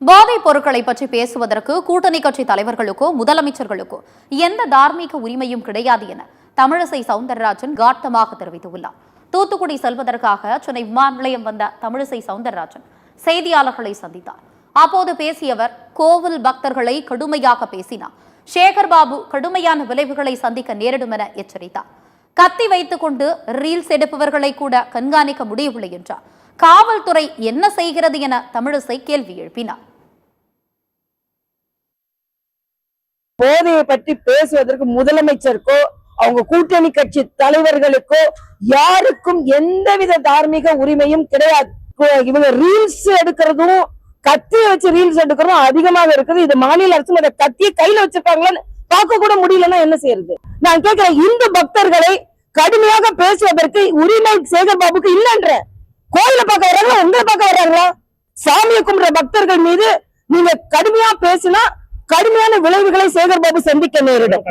போதைப் பொருட்களை பற்றி பேசுவதற்கு கூட்டணி கட்சி தலைவர்களுக்கோ முதலமைச்சர்களுக்கோ எந்த தார்மீக உரிமையும் கிடையாது என தமிழிசை சவுந்தரராஜன் காட்டமாக தெரிவித்துள்ளார். தூத்துக்குடி செல்வதற்காக சென்னை விமான நிலையம் வந்த தமிழிசை சவுந்தரராஜன் செய்தியாளர்களை சந்தித்தார். அப்போது பேசியவர், கோவில் பக்தர்களை கடுமையாக பேசினார். சேகர்பாபு கடுமையான விளைவுகளை சந்திக்க நேரிடும் என எச்சரித்தார். கத்தி வைத்துக் கொண்டு ரீல்ஸ் எடுப்பவர்களை கூட கண்காணிக்க முடியவில்லை என்றார். காவல்துறை என்ன செய்கிறது என தமிழிசை கேள்வி எழுப்பினார். போதையை பற்றி பேசுவதற்கு முதலமைச்சருக்கோ அவங்க கூட்டணி கட்சி தலைவர்களுக்கோ யாருக்கும் எந்தவித தார்மீக உரிமையும் கிடையாது. இவங்க ரீல்ஸ் எடுக்கிறதும் கத்திய வச்சு ரீல்ஸ் எடுக்கிறதும் அதிகமாக இருக்குது. இது மாநில அரசு அந்த கத்தியை கையில வச்சிருக்காங்கன்னு பார்க்க கூட முடியலன்னா என்ன செய்யறது? நான் கேட்கிறேன், இந்து பக்தர்களை கடுமையாக பேசுவதற்கு உரிமை சேகர்பாபுக்கு இல்லைன்ற. கோயில பார்க்க வர்றாங்களா, உங்களை பார்க்க வர்றாங்களா? சாமியை கும்பிடுற பக்தர்கள் மீது நீங்க கடுமையா பேசினா கடுமையான விளைவுகளை சேகர்பாபு சந்திக்க நேரிடும்.